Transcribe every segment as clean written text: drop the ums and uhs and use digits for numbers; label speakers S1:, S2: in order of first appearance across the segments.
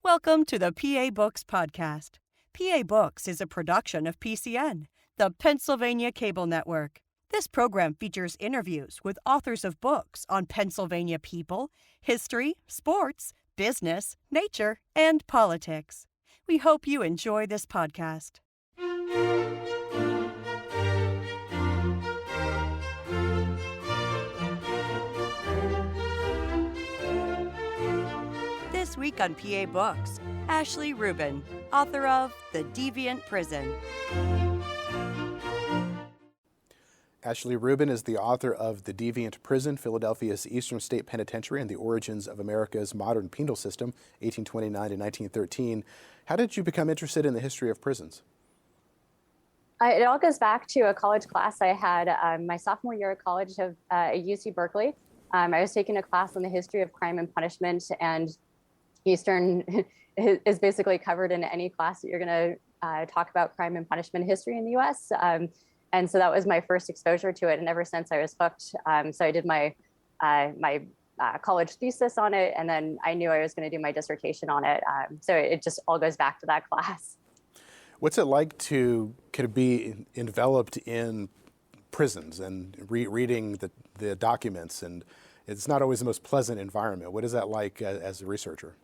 S1: Welcome to the PA Books Podcast. PA Books is a production of PCN, the Pennsylvania Cable Network. This program features interviews with authors of books on Pennsylvania people, history, sports, business, nature, and politics. We hope you enjoy this podcast. This week on PA Books, Ashley Rubin, author of The Deviant Prison.
S2: Ashley Rubin is the author of The Deviant Prison, Philadelphia's Eastern State Penitentiary and the Origins of America's Modern Penal System, 1829 to 1913. How did you become interested in the history of prisons?
S3: It all goes back to a college class I had my sophomore year at college at UC Berkeley. I was taking a class on the history of crime and punishment, and Eastern is basically covered in any class that you're going to talk about crime and punishment history in the U.S. And so that was my first exposure to it. And ever since I was hooked. So I did my college thesis on it, and then I knew I was going to do my dissertation on it. So it just all goes back to that class.
S2: What's it like to be enveloped in prisons and reading the documents? And it's not always the most pleasant environment. What is that like as a researcher?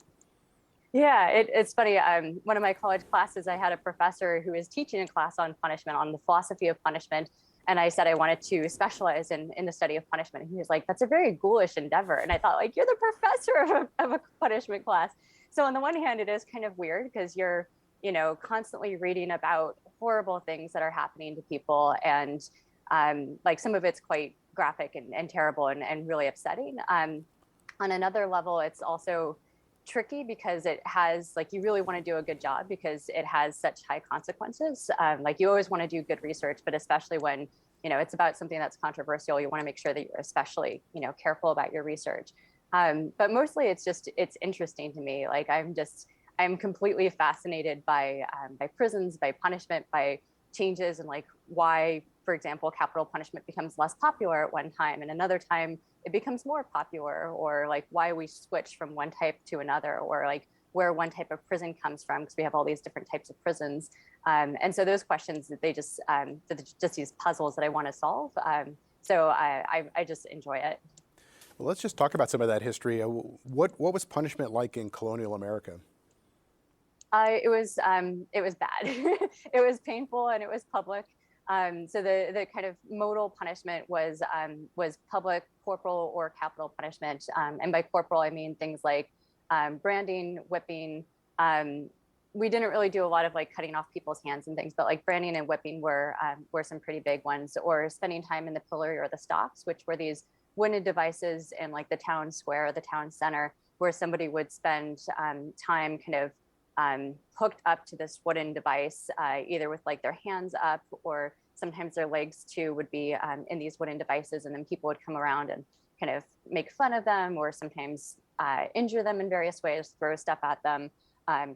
S3: Yeah, it's funny. One of my college classes, I had a professor who was teaching a class on punishment, on the philosophy of punishment. And I said I wanted to specialize in the study of punishment. And he was like, that's a very ghoulish endeavor. And I thought, like, you're the professor of a punishment class. So on the one hand, it is kind of weird because you're, constantly reading about horrible things that are happening to people. And like some of it's quite graphic and terrible and really upsetting. On another level, it's also tricky because it has, like, you really want to do a good job because it has such high consequences. Like, you always want to do good research, but especially when, it's about something that's controversial, you want to make sure that you're especially, careful about your research. But mostly it's interesting to me. Like, I'm completely fascinated by prisons, by punishment, by changes, and like why, for example, capital punishment becomes less popular at one time and another time it becomes more popular, or like why we switch from one type to another, or like where one type of prison comes from, because we have all these different types of prisons. And so those questions, that just these puzzles that I want to solve. So I just enjoy it.
S2: Well, let's just talk about some of that history. What was punishment like in colonial America?
S3: It was bad. It was painful and it was public. So the kind of modal punishment was public, corporal, or capital punishment. And by corporal, I mean things like branding, whipping. We didn't really do a lot of like cutting off people's hands and things, but like branding and whipping were some pretty big ones. Or spending time in the pillory or the stocks, which were these wooden devices in like the town square or the town center, where somebody would spend time kind of hooked up to this wooden device, either with like their hands up, or sometimes their legs too would be in these wooden devices, and then people would come around and kind of make fun of them, or sometimes injure them in various ways, throw stuff at them,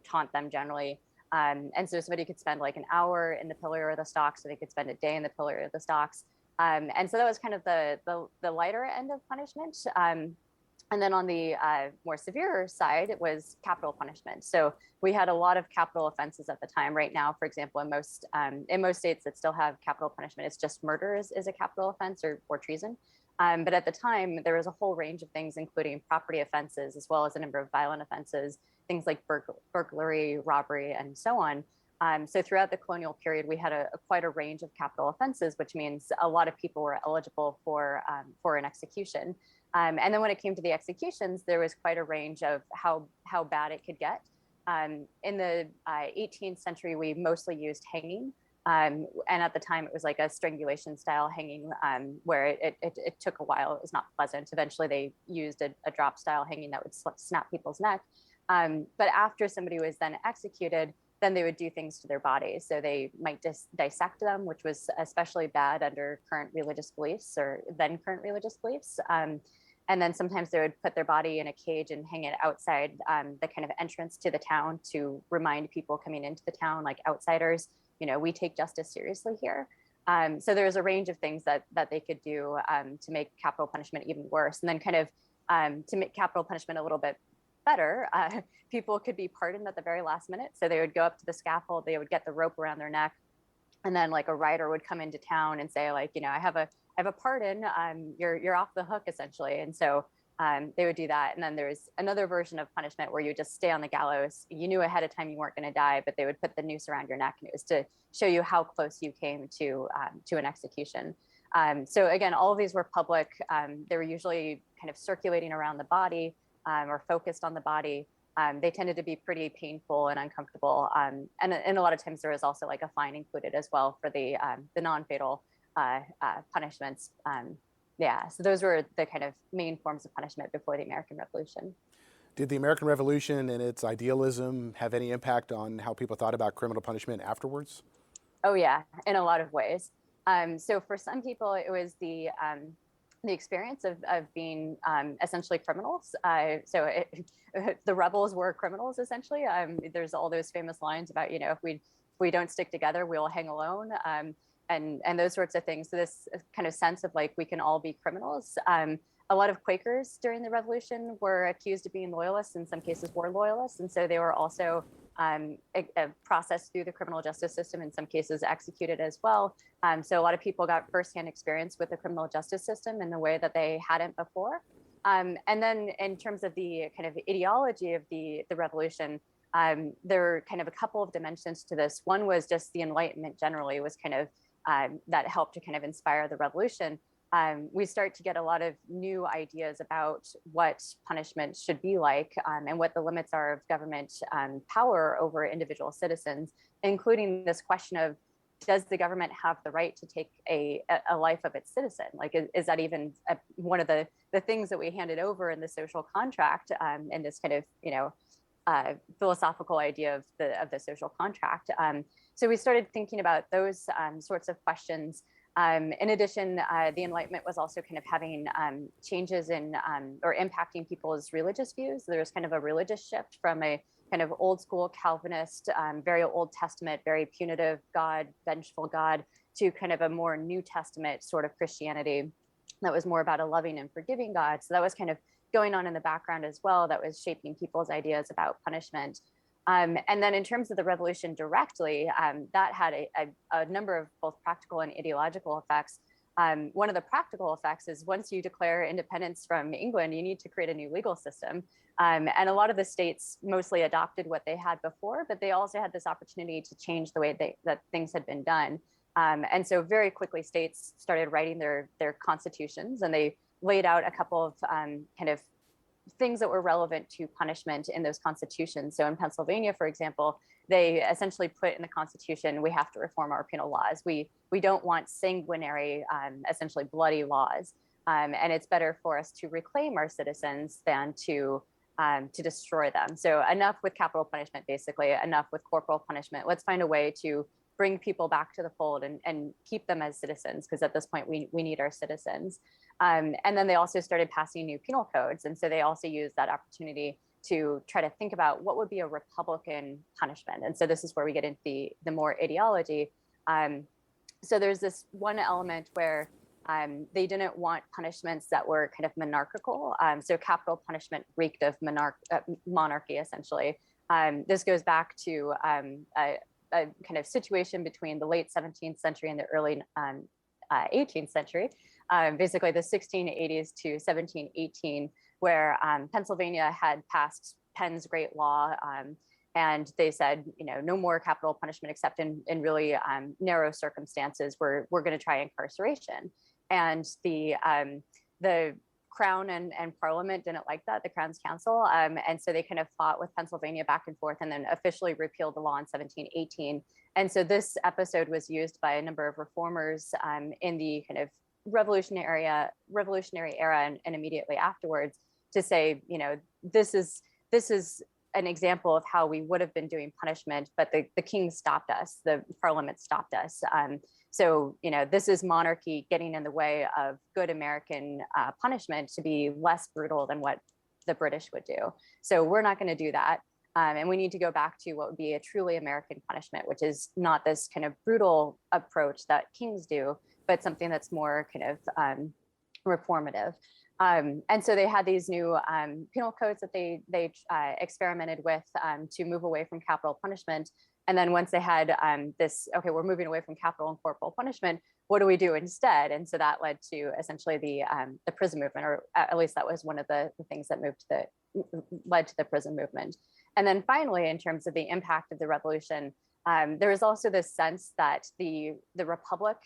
S3: taunt them generally. And so somebody could spend like an hour in the pillory or the stocks, so they could spend a day in the pillory or the stocks. And so that was kind of the lighter end of punishment. And then on the more severe side, it was capital punishment. So we had a lot of capital offenses at the time. Right now, for example, in most states that still have capital punishment, it's just murder is a capital offense, or treason. But at the time, there was a whole range of things, including property offenses, as well as a number of violent offenses, things like burglary, robbery, and so on. So throughout the colonial period, we had quite a range of capital offenses, which means a lot of people were eligible for an execution. And then when it came to the executions, there was quite a range of how bad it could get. In the 18th century, we mostly used hanging. And at the time, it was like a strangulation style hanging, where it took a while. It was not pleasant. Eventually, they used a drop style hanging that would snap people's neck. But after somebody was then executed, then they would do things to their bodies. So they might dissect them, which was especially bad under current religious beliefs, or then current religious beliefs. And then sometimes they would put their body in a cage and hang it outside the kind of entrance to the town, to remind people coming into the town, like outsiders, we take justice seriously here. So there's a range of things that they could do to make capital punishment even worse. And then kind of to make capital punishment a little bit better, people could be pardoned at the very last minute. So they would go up to the scaffold, they would get the rope around their neck, and then like a rider would come into town and say like, I have a pardon, you're off the hook essentially. And so they would do that. And then there's another version of punishment where you just stay on the gallows. You knew ahead of time you weren't going to die, but they would put the noose around your neck, and it was to show you how close you came to an execution. So again, all of these were public. They were usually kind of circulating around the body or focused on the body. They tended to be pretty painful and uncomfortable. And a lot of times there was also like a fine included as well for the non-fatal punishments. So those were the kind of main forms of punishment before the American Revolution.
S2: Did the American Revolution and its idealism have any impact on how people thought about criminal punishment afterwards?
S3: Oh yeah, in a lot of ways. So for some people, it was the experience of being essentially criminals. The rebels were criminals essentially. There's all those famous lines about, if we don't stick together, we'll hang alone, and those sorts of things. So this kind of sense of like we can all be criminals. A lot of Quakers during the Revolution were accused of being loyalists. In some cases, were loyalists, and so they were also processed through the criminal justice system, in some cases executed as well. So a lot of people got firsthand experience with the criminal justice system in the way that they hadn't before. And then in terms of the kind of ideology of the revolution, there were kind of a couple of dimensions to this. One was just the Enlightenment generally was kind of that helped to kind of inspire the revolution. We start to get a lot of new ideas about what punishment should be like, and what the limits are of government power over individual citizens, including this question of, does the government have the right to take a life of its citizen? Like, is that even one of the things that we handed over in the social contract, in this kind of, philosophical idea of the social contract? So we started thinking about those sorts of questions. In addition, the Enlightenment was also kind of having changes in or impacting people's religious views. There was kind of a religious shift from a kind of old school Calvinist, very Old Testament, very punitive God, vengeful God, to kind of a more New Testament sort of Christianity that was more about a loving and forgiving God. So that was kind of going on in the background as well, that was shaping people's ideas about punishment. And then in terms of the revolution directly, that had a number of both practical and ideological effects. One of the practical effects is once you declare independence from England, you need to create a new legal system. And a lot of the states mostly adopted what they had before, but they also had this opportunity to change the way that things had been done. And so very quickly states started writing their constitutions, and they laid out a couple of kind of things that were relevant to punishment in those constitutions. So in Pennsylvania, for example, they essentially put in the Constitution, we have to reform our penal laws. We don't want sanguinary, essentially bloody laws. And it's better for us to reclaim our citizens than to destroy them. So enough with capital punishment, basically, enough with corporal punishment. Let's find a way to bring people back to the fold and keep them as citizens, because at this point we need our citizens. And then they also started passing new penal codes. And so they also used that opportunity to try to think about what would be a Republican punishment. And so this is where we get into the more ideology. So there's this one element where they didn't want punishments that were kind of monarchical. So capital punishment reeked of monarchy, essentially. This goes back to a kind of situation between the late 17th century and the early 18th century, basically the 1680s to 1718, where Pennsylvania had passed Penn's Great Law, and they said, no more capital punishment except in really narrow circumstances. We're going to try incarceration, and the Crown and Parliament didn't like that, the Crown's Council, and so they kind of fought with Pennsylvania back and forth, and then officially repealed the law in 1718. And so this episode was used by a number of reformers in the kind of revolutionary era and immediately afterwards to say, this is an example of how we would have been doing punishment, but the king stopped us, the Parliament stopped us. So, this is monarchy getting in the way of good American punishment to be less brutal than what the British would do. So we're not going to do that. And we need to go back to what would be a truly American punishment, which is not this kind of brutal approach that kings do, but something that's more kind of reformative. And so they had these new penal codes that they experimented with to move away from capital punishment. And then once they had okay, we're moving away from capital and corporal punishment, what do we do instead? And so that led to essentially the prison movement, or at least that was one of the things that led to the prison movement. And then finally, in terms of the impact of the revolution, there is also this sense that the republic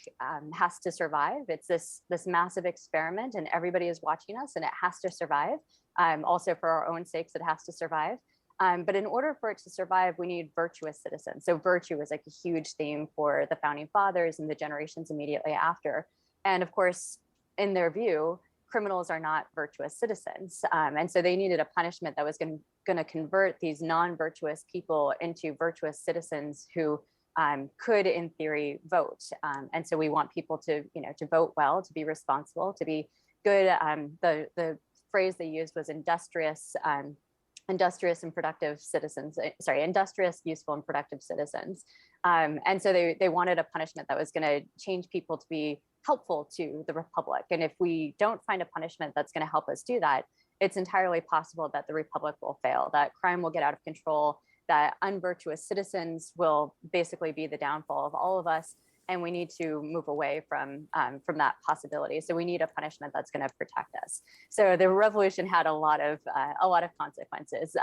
S3: has to survive. It's this massive experiment, and everybody is watching us, and it has to survive. Also, for our own sakes, it has to survive. But in order for it to survive, we need virtuous citizens. So virtue is like a huge theme for the founding fathers and the generations immediately after. And of course, in their view, criminals are not virtuous citizens. And so they needed a punishment that was going to convert these non-virtuous people into virtuous citizens who could, in theory, vote. And so we want people to vote well, to be responsible, to be good. The phrase they used was industrious and productive citizens, industrious, useful, and productive citizens. And so they wanted a punishment that was going to change people to be helpful to the republic. And if we don't find a punishment that's going to help us do that, it's entirely possible that the republic will fail, that crime will get out of control, that unvirtuous citizens will basically be the downfall of all of us. And we need to move away from that possibility. So we need a punishment that's going to protect us. So the revolution had a lot of consequences.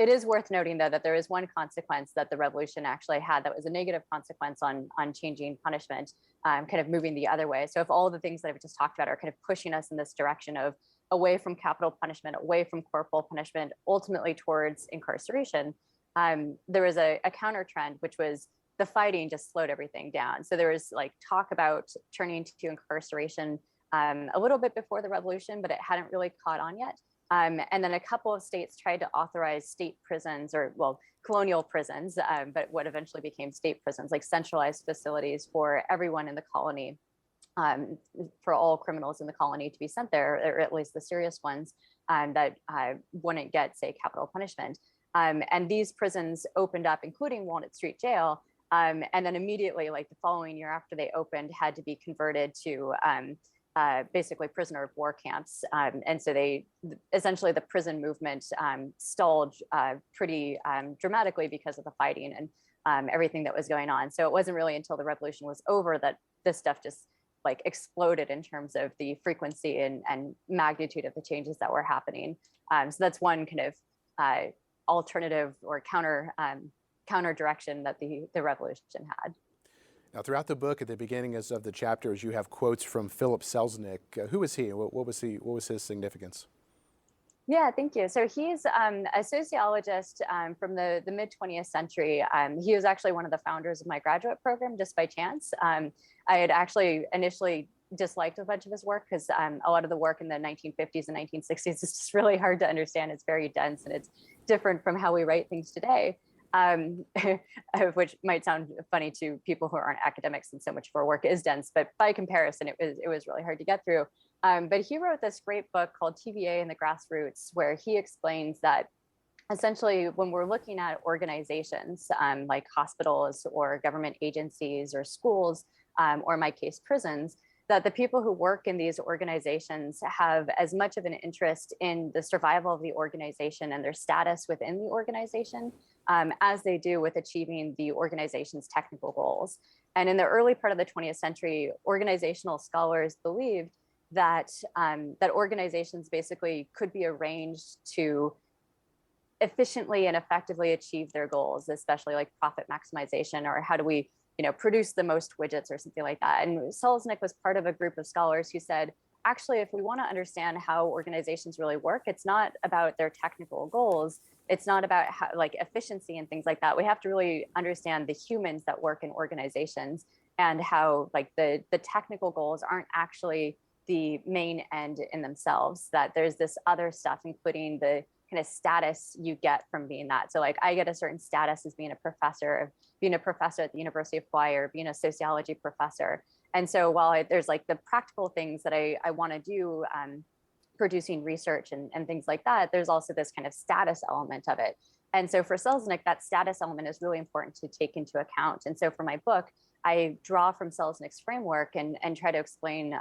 S3: It is worth noting, though, that there is one consequence that the revolution actually had that was a negative consequence on changing punishment, kind of moving the other way. So if all the things that I've just talked about are kind of pushing us in this direction of away from capital punishment, away from corporal punishment, ultimately towards incarceration, there was a counter trend, which was the fighting just slowed everything down. So there was like talk about turning to incarceration a little bit before the revolution, but it hadn't really caught on yet. And then a couple of states tried to authorize state prisons, or colonial prisons, but what eventually became state prisons, like centralized facilities for everyone in the colony, for all criminals in the colony to be sent there, or at least the serious ones that wouldn't get, say, capital punishment. And these prisons opened up, including Walnut Street Jail, and then immediately, like the following year after they opened, had to be converted to basically prisoner of war camps. And so essentially the prison movement stalled pretty dramatically because of the fighting and everything that was going on. So it wasn't really until the revolution was over that this stuff just like exploded in terms of the frequency and magnitude of the changes that were happening. So that's one kind of alternative or counter direction that the revolution had.
S2: Now, throughout the book, at the beginning of the chapters, you have quotes from Philip Selznick. Who was he? What was his significance?
S3: Yeah, thank you. So he's a sociologist from the mid 20th century. He was actually one of the founders of my graduate program, just by chance. I had actually initially disliked a bunch of his work because a lot of the work in the 1950s and 1960s is just really hard to understand. It's very dense and it's different from how we write things today. Which might sound funny to people who aren't academics, and so much of our work is dense, but by comparison, it was really hard to get through. But he wrote this great book called TVA and the Grassroots, where he explains that essentially when we're looking at organizations like hospitals or government agencies or schools, or in my case, prisons, that the people who work in these organizations have as much of an interest in the survival of the organization and their status within the organization as they do with achieving the organization's technical goals. And in the early part of the 20th century, organizational scholars believed that that organizations basically could be arranged to efficiently and effectively achieve their goals, especially like profit maximization, or how do we produce the most widgets or something like that. And Selznick was part of a group of scholars who said, actually, if we want to understand how organizations really work, it's not about their technical goals. It's not about how, like efficiency and things like that. We have to really understand the humans that work in organizations and how like the technical goals aren't actually the main end in themselves, that there's this other stuff, including the kind of status you get from being that. So like I get a certain status as being a professor at the University of Hawaii, or being a sociology professor. And so while there's like the practical things that I want to do, producing research and things like that, there's also this kind of status element of it. And so for Selznick, that status element is really important to take into account. And so for my book, I draw from Selznick's framework and try to explain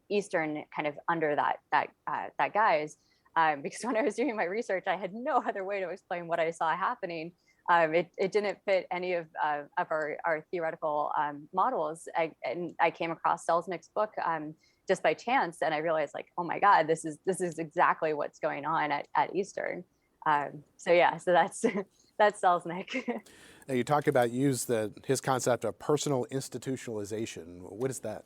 S3: Eastern kind of under that guise. Because when I was doing my research, I had no other way to explain what I saw happening. It didn't fit any of our theoretical models. And I came across Selznick's book just by chance, and I realized, like, oh my God, this is exactly what's going on at Eastern. So that's that's Selznick.
S2: Now you talked about his concept of personal institutionalization. What is that?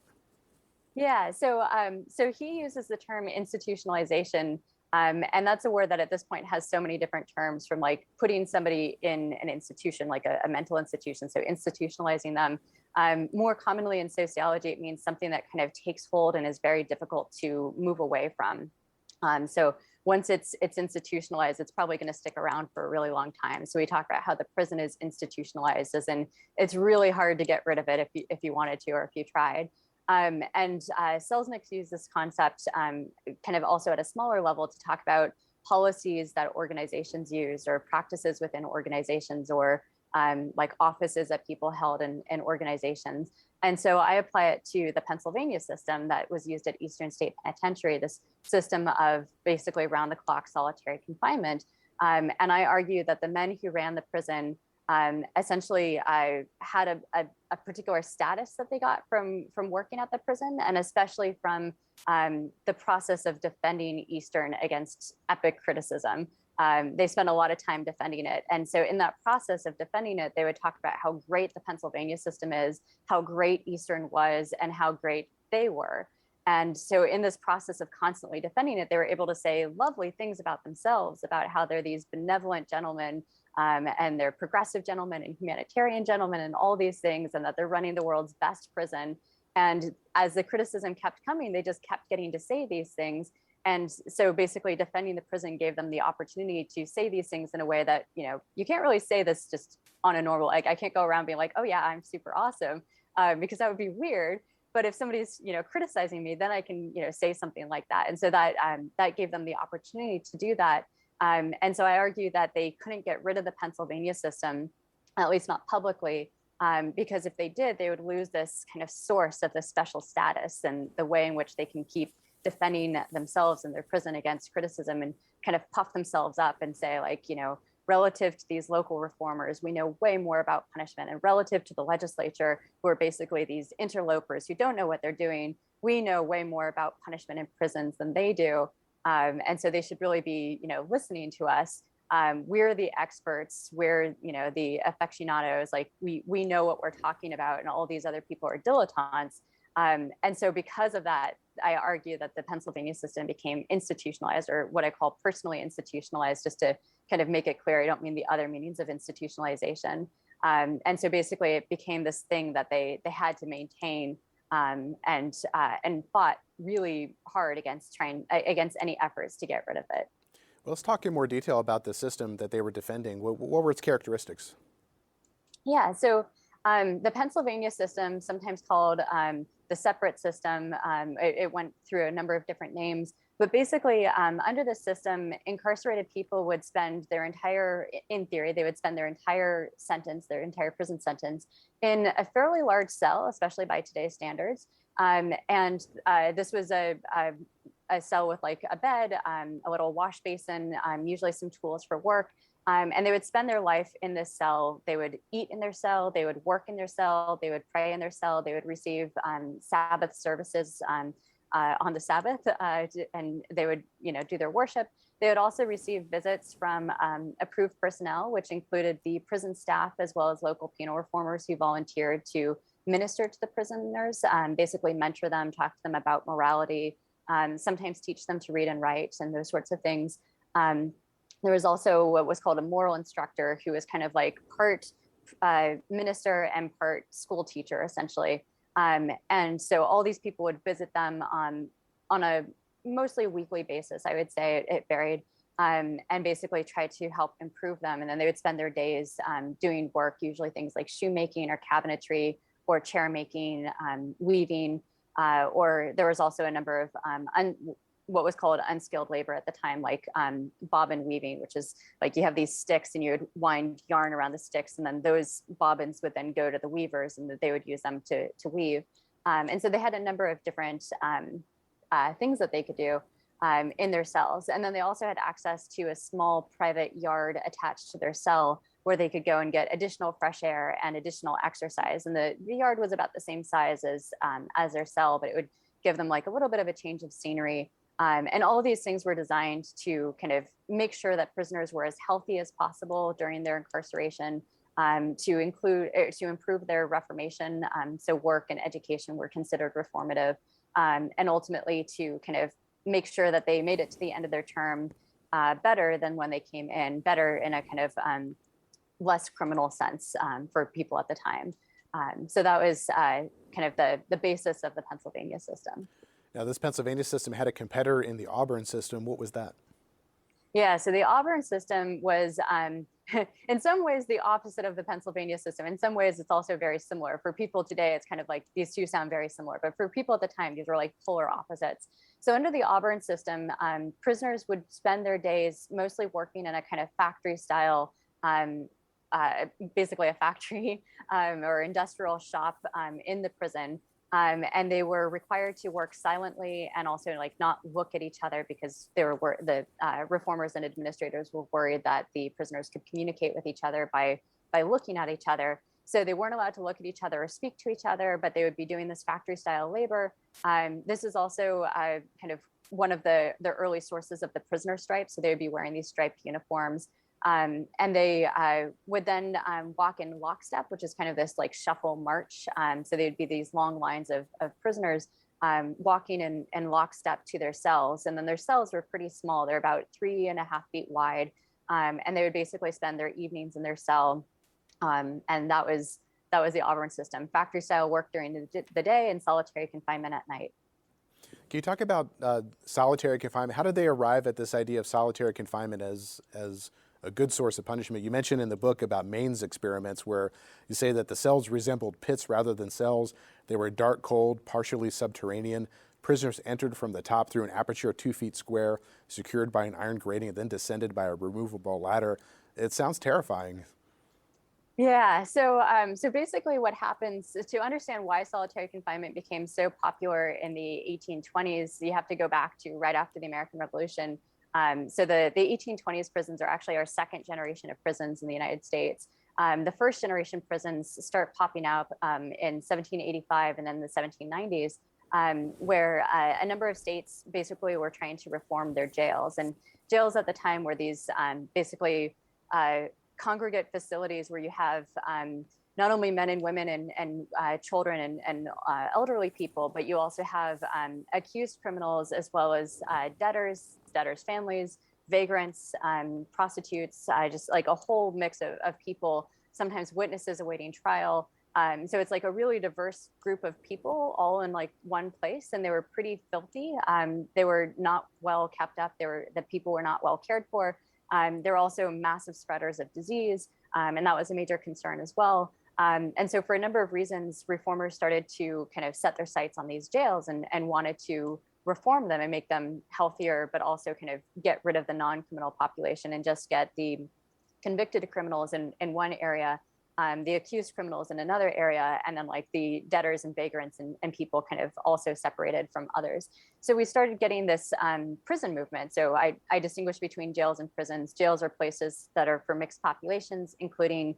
S3: Yeah, so he uses the term institutionalization, and that's a word that at this point has so many different terms, from like putting somebody in an institution, like a mental institution, so institutionalizing them. More commonly in sociology, it means something that kind of takes hold and is very difficult to move away from. So once it's institutionalized, it's probably going to stick around for a really long time. So we talk about how the prison is institutionalized, as in it's really hard to get rid of it if you wanted to, or if you tried. And Selznick used this concept kind of also at a smaller level to talk about policies that organizations use, or practices within organizations, or like offices that people held in organizations. And so I apply it to the Pennsylvania system that was used at Eastern State Penitentiary, this system of basically round-the-clock solitary confinement. And I argue that the men who ran the prison essentially had a particular status that they got from working at the prison, and especially from the process of defending Eastern against epic criticism. They spent a lot of time defending it. And so in that process of defending it, they would talk about how great the Pennsylvania system is, how great Eastern was, and how great they were. And so in this process of constantly defending it, they were able to say lovely things about themselves, about how they're these benevolent gentlemen, and they're progressive gentlemen and humanitarian gentlemen and all these things, and that they're running the world's best prison. And as the criticism kept coming, they just kept getting to say these things. And so basically defending the prison gave them the opportunity to say these things in a way that, you can't really say this just on a normal, like I can't go around being like, oh yeah, I'm super awesome, because that would be weird. But if somebody's, criticizing me, then I can, say something like that. And so that gave them the opportunity to do that. And so I argue that they couldn't get rid of the Pennsylvania system, at least not publicly, because if they did, they would lose this kind of source of this special status and the way in which they can keep defending themselves in their prison against criticism, and kind of puff themselves up and say, like, relative to these local reformers, we know way more about punishment, and relative to the legislature, who are basically these interlopers who don't know what they're doing, we know way more about punishment in prisons than they do. And so they should really be, listening to us. We're the experts, we're, the aficionados, like we know what we're talking about, and all these other people are dilettantes. And so because of that, I argue that the Pennsylvania system became institutionalized, or what I call personally institutionalized, just to kind of make it clear. I don't mean the other meanings of institutionalization. And so basically it became this thing that they had to maintain, and fought really hard against any efforts to get rid of it.
S2: Well, let's talk in more detail about the system that they were defending. What were its characteristics?
S3: Yeah, so the Pennsylvania system, sometimes called the separate system, it went through a number of different names, but basically under this system, incarcerated people would spend in theory, they would spend their entire prison sentence in a fairly large cell, especially by today's standards. And this was a cell with like a bed, a little wash basin, usually some tools for work. And they would spend their life in this cell. They would eat in their cell, they would work in their cell, they would pray in their cell, they would receive Sabbath services on the Sabbath, and they would, do their worship. They would also receive visits from approved personnel, which included the prison staff, as well as local penal reformers who volunteered to minister to the prisoners, basically mentor them, talk to them about morality, sometimes teach them to read and write and those sorts of things. There was also what was called a moral instructor, who was kind of like part minister and part school teacher, essentially. And so all these people would visit them on a mostly weekly basis, I would say. It varied, and basically try to help improve them. And then they would spend their days doing work, usually things like shoemaking or cabinetry or chair making, weaving, or there was also a number of what was called unskilled labor at the time, like bobbin weaving, which is like you have these sticks and you would wind yarn around the sticks, and then those bobbins would then go to the weavers and they would use them to weave. And so they had a number of different things that they could do in their cells. And then they also had access to a small private yard attached to their cell where they could go and get additional fresh air and additional exercise. And the yard was about the same size as their cell, but it would give them like a little bit of a change of scenery. And all of these things were designed to kind of make sure that prisoners were as healthy as possible during their incarceration, to improve their reformation. So work and education were considered reformative, and ultimately to kind of make sure that they made it to the end of their term better than when they came in, better in a kind of less criminal sense for people at the time. So that was kind of the basis of the Pennsylvania system.
S2: Now, this Pennsylvania system had a competitor in the Auburn system. What was that?
S3: Yeah, so the Auburn system was in some ways the opposite of the Pennsylvania system. In some ways, it's also very similar. For people today, it's kind of like these two sound very similar, but for people at the time, these were like polar opposites. So under the Auburn system, prisoners would spend their days mostly working in a kind of factory style, basically a factory or industrial shop in the prison. And they were required to work silently and also like not look at each other, because the reformers and administrators were worried that the prisoners could communicate with each other by looking at each other. So they weren't allowed to look at each other or speak to each other, but they would be doing this factory style labor. This is also kind of one of the early sources of the prisoner stripes. So they would be wearing these striped uniforms. And they would then walk in lockstep, which is kind of this like shuffle march. So they'd be these long lines of prisoners walking in lockstep to their cells. And then their cells were pretty small. They're about 3.5 feet wide. And they would basically spend their evenings in their cell. And that was the Auburn system: factory style work during the day and solitary confinement at night.
S2: Can you talk about solitary confinement? How did they arrive at this idea of solitary confinement as a good source of punishment? You mentioned in the book about Maine's experiments, where you say that the cells resembled pits rather than cells. They were dark, cold, partially subterranean. Prisoners entered from the top through an aperture 2 feet square, secured by an iron grating, and then descended by a removable ladder. It sounds terrifying.
S3: Yeah, so basically what happens is, to understand why solitary confinement became so popular in the 1820s, you have to go back to right after the American Revolution. So the 1820s prisons are actually our second generation of prisons in the United States. The first generation prisons start popping up in 1785 and then the 1790s, where a number of states basically were trying to reform their jails. And jails at the time were these basically congregate facilities where you have not only men and women and children and elderly people, but you also have accused criminals as well as debtors, families, vagrants, prostitutes, just like a whole mix of people, sometimes witnesses awaiting trial. So it's like a really diverse group of people all in like one place, and they were pretty filthy. They were not well kept up. The people were not well cared for. There were also massive spreaders of disease, and that was a major concern as well. And so for a number of reasons, reformers started to kind of set their sights on these jails and wanted to reform them and make them healthier, but also kind of get rid of the non-criminal population and just get the convicted criminals in one area, the accused criminals in another area, and then like the debtors and vagrants and people kind of also separated from others. So we started getting this prison movement. So I distinguish between jails and prisons. Jails are places that are for mixed populations, including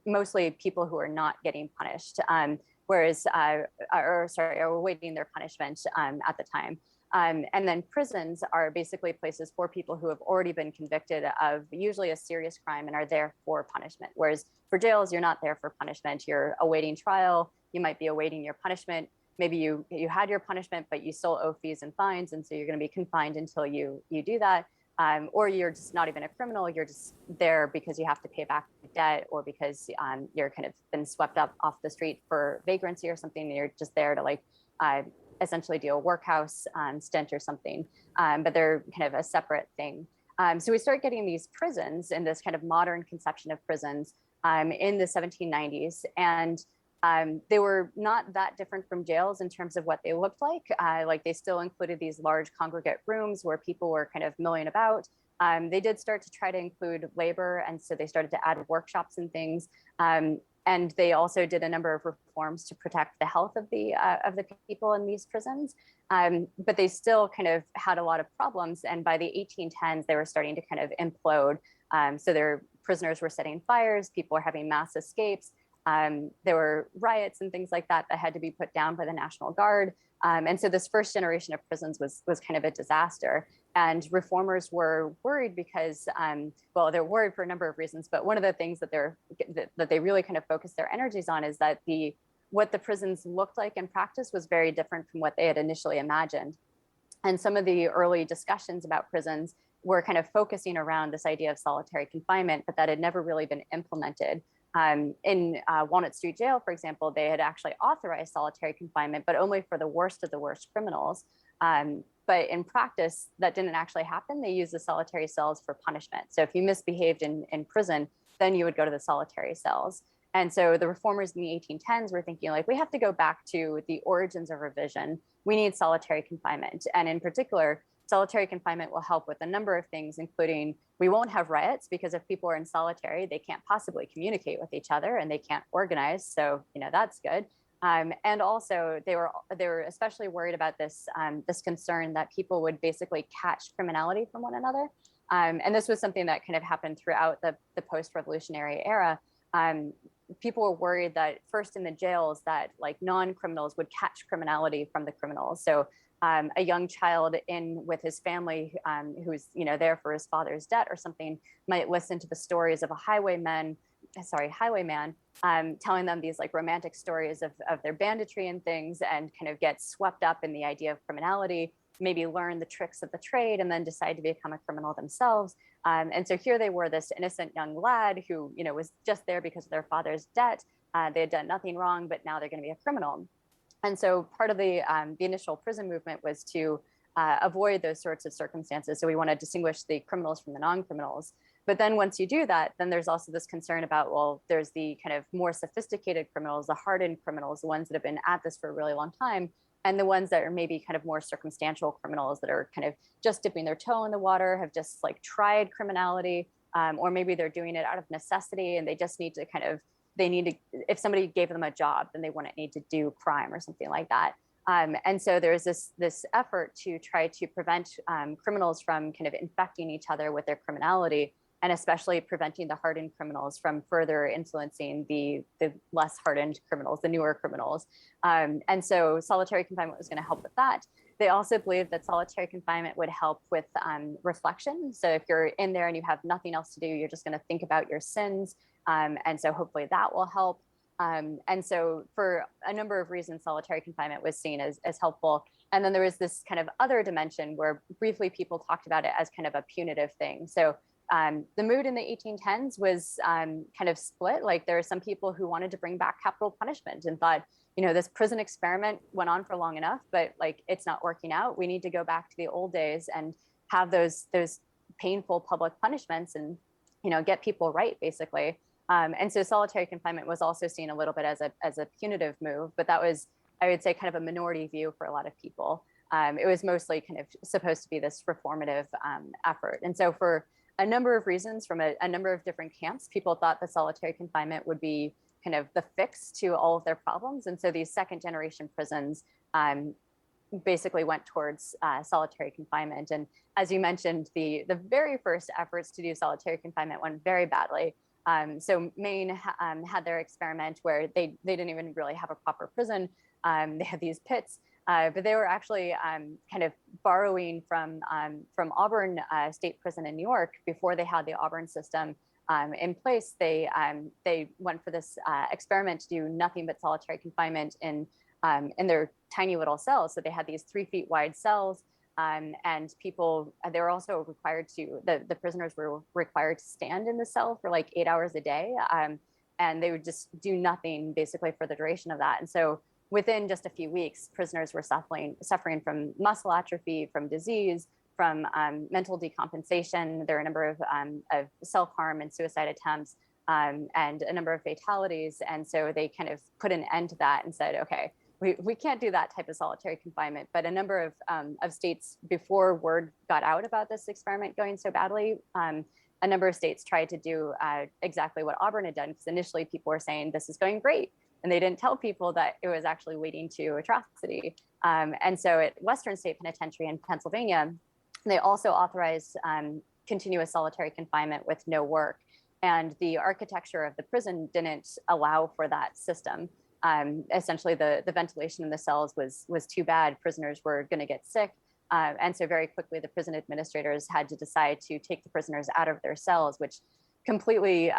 S3: mostly people who are not getting punished, whereas, are awaiting their punishment at the time. And then prisons are basically places for people who have already been convicted of usually a serious crime and are there for punishment. Whereas for jails, you're not there for punishment. You're awaiting trial. You might be awaiting your punishment. Maybe you had your punishment, but you still owe fees and fines. And so you're going to be confined until you do that. Or you're just not even a criminal. You're just there because you have to pay back the debt, or because you're kind of been swept up off the street for vagrancy or something. And you're just there to like essentially do a workhouse stint or something, but they're kind of a separate thing. So we start getting these prisons in this kind of modern conception of prisons in the 1790s. And They were not that different from jails in terms of what they looked like. Like they still included these large congregate rooms where people were kind of milling about. They did start to try to include labor, and so they started to add workshops and things. And they also did a number of reforms to protect the health of the people in these prisons. But they still kind of had a lot of problems. And by the 1810s, they were starting to kind of implode. So their prisoners were setting fires, people were having mass escapes. There were riots and things like that that had to be put down by the National Guard. And so this first generation of prisons was kind of a disaster. And reformers were worried because, well, they're worried for a number of reasons, but one of the things that they really kind of focused their energies on is that what the prisons looked like in practice was very different from what they had initially imagined. And some of the early discussions about prisons were kind of focusing around this idea of solitary confinement, but that had never really been implemented. In Walnut Street Jail, for example, they had actually authorized solitary confinement, but only for the worst of the worst criminals. But in practice, that didn't actually happen. They used the solitary cells for punishment. So if you misbehaved in prison, then you would go to the solitary cells. And so the reformers in the 1810s were thinking, like, we have to go back to the origins of revision. We need solitary confinement. And in particular, solitary confinement will help with a number of things, including we won't have riots, because if people are in solitary, they can't possibly communicate with each other and they can't organize. So, that's good. And also they were especially worried about this concern that people would basically catch criminality from one another. And this was something that kind of happened throughout the post-revolutionary era. People were worried that first in the jails that like non-criminals would catch criminality from the criminals. So a young child in with his family who's there for his father's debt or something might listen to the stories of a highwayman telling them these like romantic stories of their banditry and things, and kind of get swept up in the idea of criminality, maybe learn the tricks of the trade and then decide to become a criminal themselves. And so here they were, this innocent young lad who was just there because of their father's debt. They had done nothing wrong, but now they're going to be a criminal. And so part of the initial prison movement was to avoid those sorts of circumstances. So we want to distinguish the criminals from the non-criminals. But then once you do that, then there's also this concern about, well, there's the kind of more sophisticated criminals, the hardened criminals, the ones that have been at this for a really long time, and the ones that are maybe kind of more circumstantial criminals that are kind of just dipping their toe in the water, have just like tried criminality, or maybe they're doing it out of necessity and they just need to if somebody gave them a job, then they wouldn't need to do crime or something like that. And so there's this effort to try to prevent criminals from kind of infecting each other with their criminality, and especially preventing the hardened criminals from further influencing the less hardened criminals, the newer criminals. And so solitary confinement was going to help with that. They also believed that solitary confinement would help with reflection. So if you're in there and you have nothing else to do, you're just going to think about your sins. And so hopefully that will help. And so for a number of reasons, solitary confinement was seen as helpful. And then there was this kind of other dimension where briefly people talked about it as kind of a punitive thing. So the mood in the 1810s was kind of split. Like there are some people who wanted to bring back capital punishment and thought, this prison experiment went on for long enough, but like it's not working out. We need to go back to the old days and have those painful public punishments and get people right, basically. And so solitary confinement was also seen a little bit as a punitive move, but that was, I would say, kind of a minority view for a lot of people. It was mostly kind of supposed to be this reformative effort. And so for a number of reasons from a number of different camps, people thought the solitary confinement would be kind of the fix to all of their problems. And so these second generation prisons basically went towards solitary confinement. And as you mentioned, the very first efforts to do solitary confinement went very badly. So Maine had their experiment where they didn't even really have a proper prison. They had these pits, but they were actually kind of borrowing from Auburn State Prison in New York before they had the Auburn system in place. They went for this experiment to do nothing but solitary confinement in their tiny little cells. So they had these 3 feet wide cells. And people, they were also required to, the prisoners were required to stand in the cell for like 8 hours a day. And they would just do nothing basically for the duration of that. And so within just a few weeks, prisoners were suffering from muscle atrophy, from disease, from mental decompensation. There were a number of self-harm and suicide attempts. and a number of fatalities. And so they kind of put an end to that and said, okay, we can't do that type of solitary confinement. But a number of states, before word got out about this experiment going so badly, a number of states tried to do exactly what Auburn had done, because initially people were saying this is going great. And they didn't tell people that it was actually leading to atrocity. And so at Western State Penitentiary in Pennsylvania, they also authorized continuous solitary confinement with no work. And the architecture of the prison didn't allow for that system. Essentially, the ventilation in the cells was too bad. Prisoners were going to get sick. And so very quickly, the prison administrators had to decide to take the prisoners out of their cells, which completely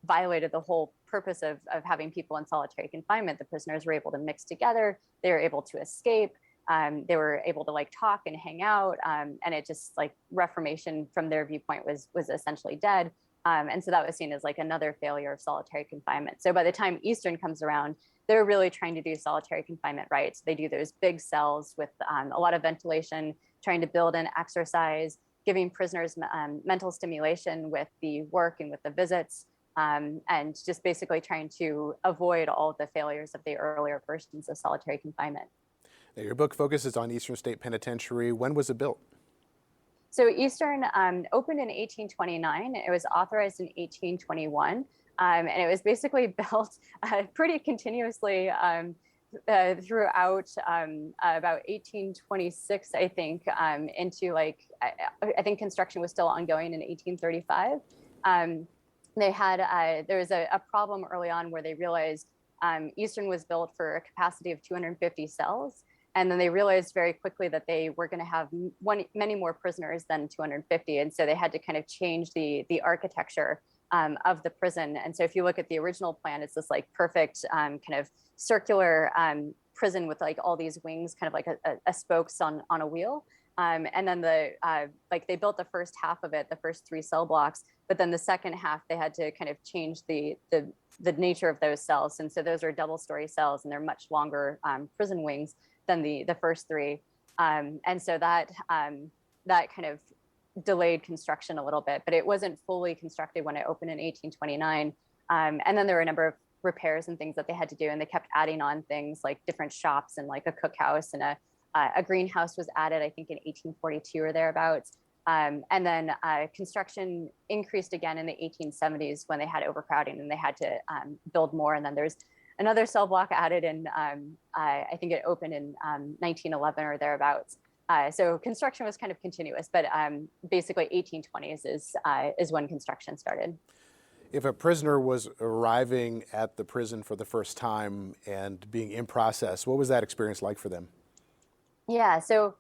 S3: violated the whole purpose of having people in solitary confinement. The prisoners were able to mix together. They were able to escape. They were able to like talk and hang out. And it just like reformation from their viewpoint was essentially dead. And so that was seen as like another failure of solitary confinement. So by the time Eastern comes around, they're really trying to do solitary confinement right. So they do those big cells with a lot of ventilation, trying to build in exercise, giving prisoners mental stimulation with the work and with the visits, and just basically trying to avoid all of the failures of the earlier versions of solitary confinement.
S2: Now, your book focuses on Eastern State Penitentiary. When was it built?
S3: So Eastern opened in 1829. It was authorized in 1821. And it was basically built pretty continuously throughout about 1826, I think, into like, I think construction was still ongoing in 1835. They had, there was a problem early on where they realized Eastern was built for a capacity of 250 cells. And then they realized very quickly that they were going to have many more prisoners than 250. And so they had to kind of change the architecture of the prison. And so if you look at the original plan, it's this like perfect kind of circular prison with like all these wings, kind of like a spokes on a wheel. And then like they built the first half of it, the first 3 cell blocks, but then the second half, they had to kind of change the nature of those cells. And so those are double-story cells, and they're much longer prison wings than the first 3. And so that kind of delayed construction a little bit, but it wasn't fully constructed when it opened in 1829. And then there were a number of repairs and things that they had to do, and they kept adding on things like different shops and like a cookhouse, and a greenhouse was added, I think in 1842 or thereabouts. And then construction increased again in the 1870s when they had overcrowding and they had to build more. And then there's another cell block added in, I think it opened in 1911 or thereabouts. So construction was kind of continuous, but basically 1820s is when construction started.
S2: If a prisoner was arriving at the prison for the first time and being in process, what was that experience like for them?
S3: Yeah, so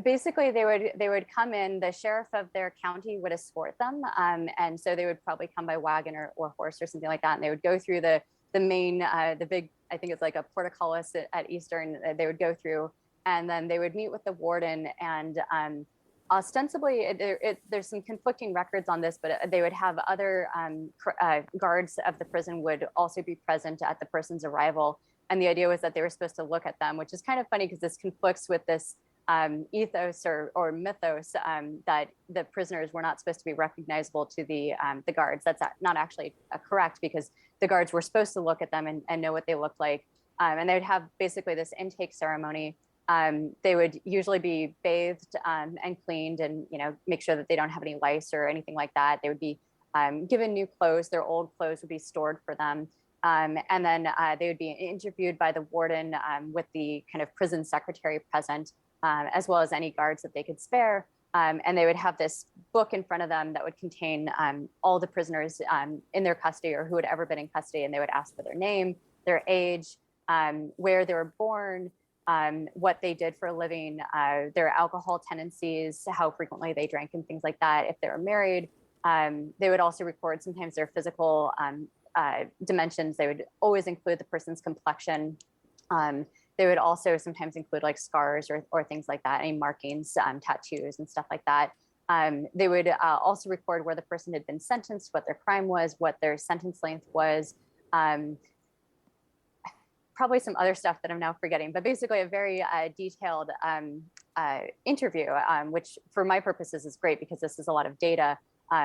S3: basically they would come in, the sheriff of their county would escort them. And so they would probably come by wagon or horse or something like that. And they would go through the main, the big, I think it's like a portcullis at Eastern, they would go through, and then they would meet with the warden. And ostensibly, there's some conflicting records on this, but they would have other guards of the prison would also be present at the person's arrival. And the idea was that they were supposed to look at them, which is kind of funny because this conflicts with this ethos or mythos that the prisoners were not supposed to be recognizable to the guards. That's not actually correct, because the guards were supposed to look at them and know what they looked like. And they would have basically this intake ceremony. They would usually be bathed and cleaned, and make sure that they don't have any lice or anything like that. They would be given new clothes. Their old clothes would be stored for them. And then they would be interviewed by the warden with the kind of prison secretary present, as well as any guards that they could spare. And they would have this book in front of them that would contain all the prisoners in their custody or who had ever been in custody. And they would ask for their name, their age, where they were born, what they did for a living, their alcohol tendencies, how frequently they drank and things like that. If they were married, they would also record sometimes their physical dimensions. They would always include the person's complexion. They would also sometimes include like scars or things like that, any markings, tattoos and stuff like that. They would also record where the person had been sentenced, what their crime was, what their sentence length was. Probably some other stuff that I'm now forgetting, but basically a very detailed interview, which for my purposes is great because this is a lot of data.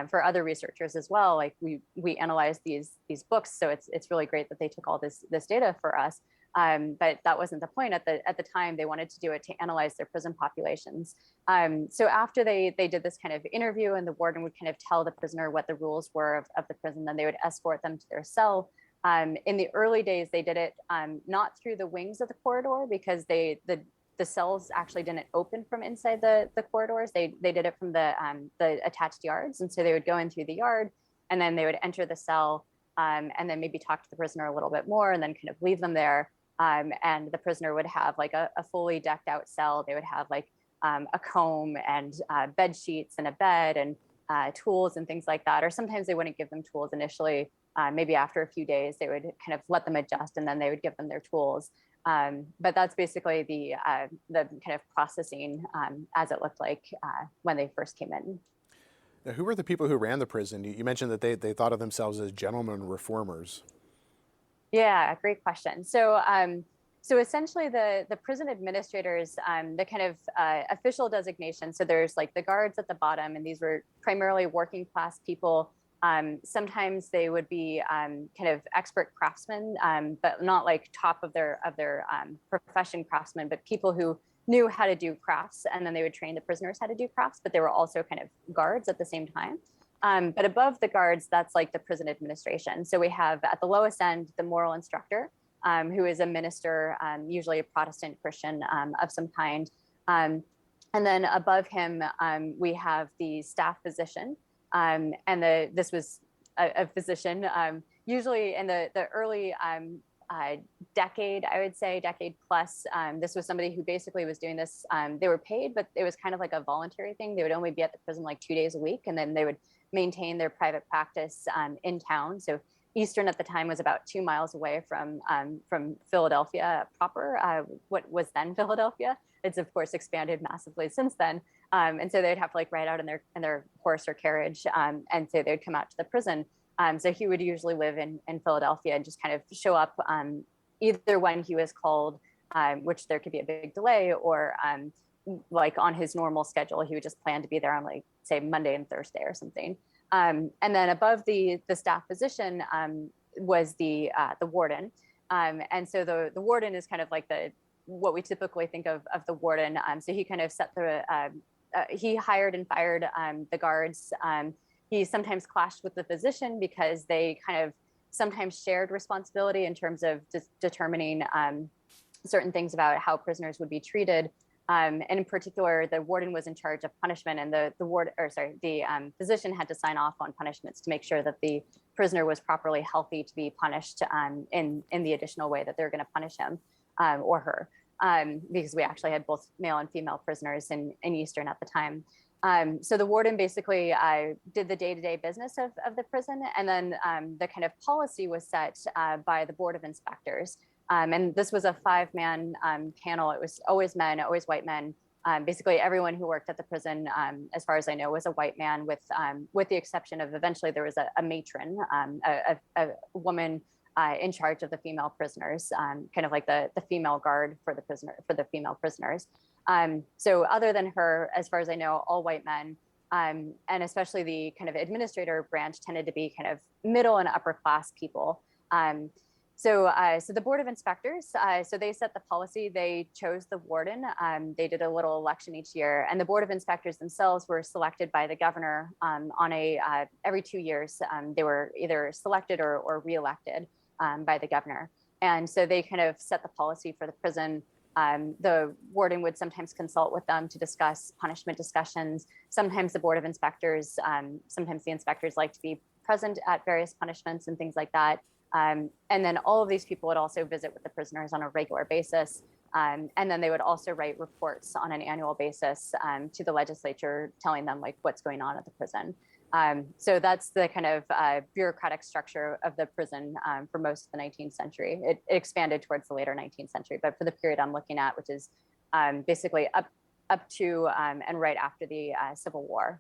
S3: for other researchers as well. Like we analyzed these books, so it's really great that they took all this data for us. But that wasn't the point at the time. They wanted to do it to analyze their prison populations. So after they did this kind of interview, and the warden would kind of tell the prisoner what the rules were of the prison, then they would escort them to their cell. In the early days, they did it not through the wings of the corridor, because the cells actually didn't open from inside the corridors. They did it from the attached yards. And so they would go in through the yard, and then they would enter the cell, and then maybe talk to the prisoner a little bit more, and then kind of leave them there. And the prisoner would have like a fully decked out cell. They would have like a comb and bed sheets and a bed and tools and things like that. Or sometimes they wouldn't give them tools initially. Maybe after a few days, they would kind of let them adjust, and then they would give them their tools. But that's basically the kind of processing as it looked like when they first came in.
S2: Now, who were the people who ran the prison? You mentioned that they thought of themselves as gentlemen reformers.
S3: Yeah, great question. So essentially the prison administrators, the kind of official designation. So there's like the guards at the bottom, and these were primarily working class people. Sometimes they would be kind of expert craftsmen, but not like top of their profession craftsmen, but people who knew how to do crafts, and then they would train the prisoners how to do crafts, but they were also kind of guards at the same time. But above the guards, that's like the prison administration. So we have at the lowest end, the moral instructor, who is a minister, usually a Protestant Christian of some kind. And then above him, we have the staff physician. And this was a physician, usually in the early decade, I would say, decade plus. This was somebody who basically was doing this. They were paid, but it was kind of like a voluntary thing. They would only be at the prison like 2 days a week, and then they would maintain their private practice in town. So Eastern at the time was about 2 miles away from Philadelphia proper, what was then Philadelphia. It's of course expanded massively since then. And so they'd have to like ride out in their horse or carriage. And so they'd come out to the prison. So he would usually live in Philadelphia and just kind of show up either when he was called, which there could be a big delay, or like on his normal schedule, he would just plan to be there on like say Monday and Thursday or something. And then above the staff physician was the warden. And so the warden is kind of like what we typically think of the warden. So he kind of set he hired and fired the guards. He sometimes clashed with the physician because they kind of sometimes shared responsibility in terms of determining certain things about how prisoners would be treated. And in particular, the warden was in charge of punishment, and the physician had to sign off on punishments to make sure that the prisoner was properly healthy to be punished in the additional way that they're going to punish him or her, because we actually had both male and female prisoners in Eastern at the time. So the warden basically did the day-to-day business of the prison, and then the kind of policy was set by the Board of Inspectors. And this was a 5-man panel. It was always men, always white men. Basically everyone who worked at the prison, as far as I know, was a white man, with the exception of eventually there was a matron, a woman in charge of the female prisoners, kind of like the female guard for the female prisoners. So other than her, as far as I know, all white men, and especially the kind of administrator branch tended to be kind of middle and upper class people. So the Board of Inspectors, so they set the policy. They chose the warden. They did a little election each year, and the Board of Inspectors themselves were selected by the governor on every 2 years. They were either selected or reelected by the governor. And so they kind of set the policy for the prison. The warden would sometimes consult with them to discuss punishment discussions. Sometimes the Board of Inspectors, sometimes the inspectors like to be present at various punishments and things like that. And then all of these people would also visit with the prisoners on a regular basis. And then they would also write reports on an annual basis to the legislature, telling them like what's going on at the prison. So that's the kind of bureaucratic structure of the prison for most of the 19th century. It expanded towards the later 19th century, but for the period I'm looking at, which is basically up to and right after the Civil War.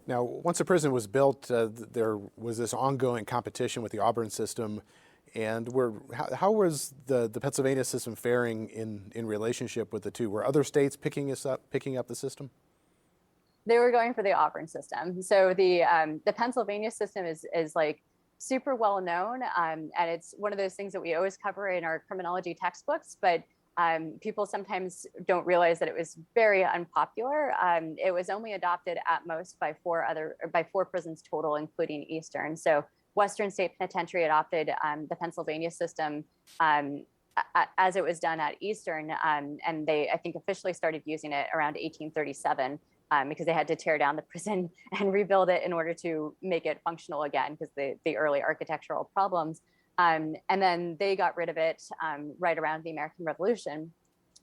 S2: Now, once a prison was built, there was this ongoing competition with the Auburn system. And how was the Pennsylvania system faring in relationship with the two? Were other states picking up the system?
S3: They were going for the Auburn system. So the Pennsylvania system is like super well known, and it's one of those things that we always cover in our criminology textbooks. But people sometimes don't realize that it was very unpopular. It was only adopted at most by four prisons total, including Eastern. So Western State Penitentiary adopted the Pennsylvania system as it was done at Eastern, and they, I think, officially started using it around 1837 because they had to tear down the prison and rebuild it in order to make it functional again because the early architectural problems. And then they got rid of it right around the American Revolution.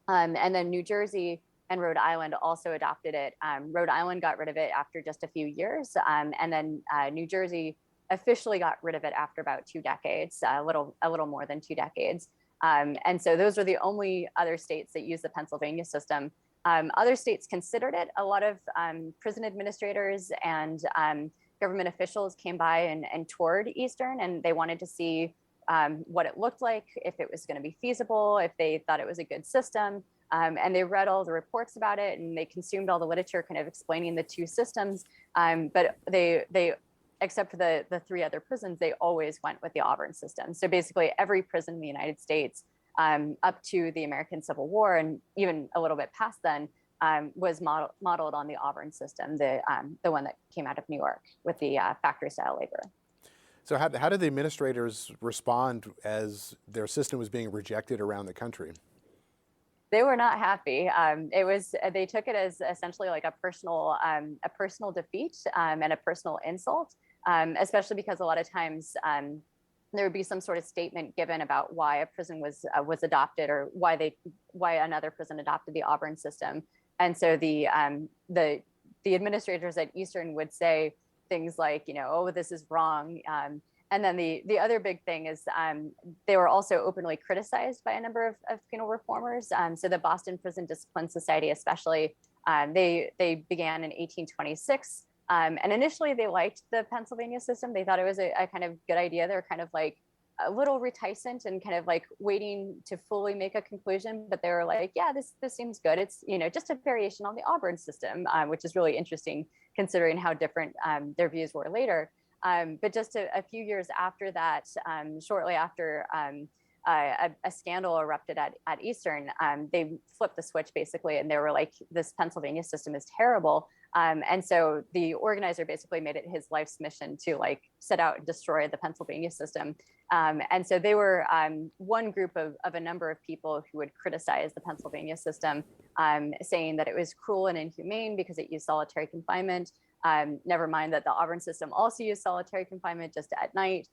S3: And then New Jersey and Rhode Island also adopted it. Rhode Island got rid of it after just a few years, and then New Jersey officially got rid of it after about 2 decades, a little more than 2 decades. And so those are the only other states that use the Pennsylvania system. Other states considered it. A lot of prison administrators and government officials came by and toured Eastern, and they wanted to see what it looked like, if it was going to be feasible, if they thought it was a good system. And they read all the reports about it, and they consumed all the literature kind of explaining the two systems. But they except for the 3 other prisons, they always went with the Auburn system. So basically every prison in the United States up to the American Civil War, and even a little bit past then, was modeled on the Auburn system, the one that came out of New York with the factory style labor.
S2: So how did the administrators respond as their system was being rejected around the country?
S3: They were not happy. They took it as essentially like a personal defeat and a personal insult, especially because a lot of times there would be some sort of statement given about why a prison was adopted, or why another prison adopted the Auburn system. And so the administrators at Eastern would say things like, oh, this is wrong. And then the other big thing is they were also openly criticized by a number of penal reformers. So the Boston Prison Discipline Society, especially, they began in 1826. And initially they liked the Pennsylvania system. They thought it was a kind of good idea. They're kind of like a little reticent and kind of like waiting to fully make a conclusion. But they were like, yeah, this seems good. It's, just a variation on the Auburn system, which is really interesting considering how different their views were later. But just a few years after that, shortly after a scandal erupted at Eastern, they flipped the switch basically, and they were like, this Pennsylvania system is terrible. And so the organizer basically made it his life's mission to like set out and destroy the Pennsylvania system. And so they were one group of a number of people who would criticize the Pennsylvania system, saying that it was cruel and inhumane because it used solitary confinement. Never mind that the Auburn system also used solitary confinement just at night.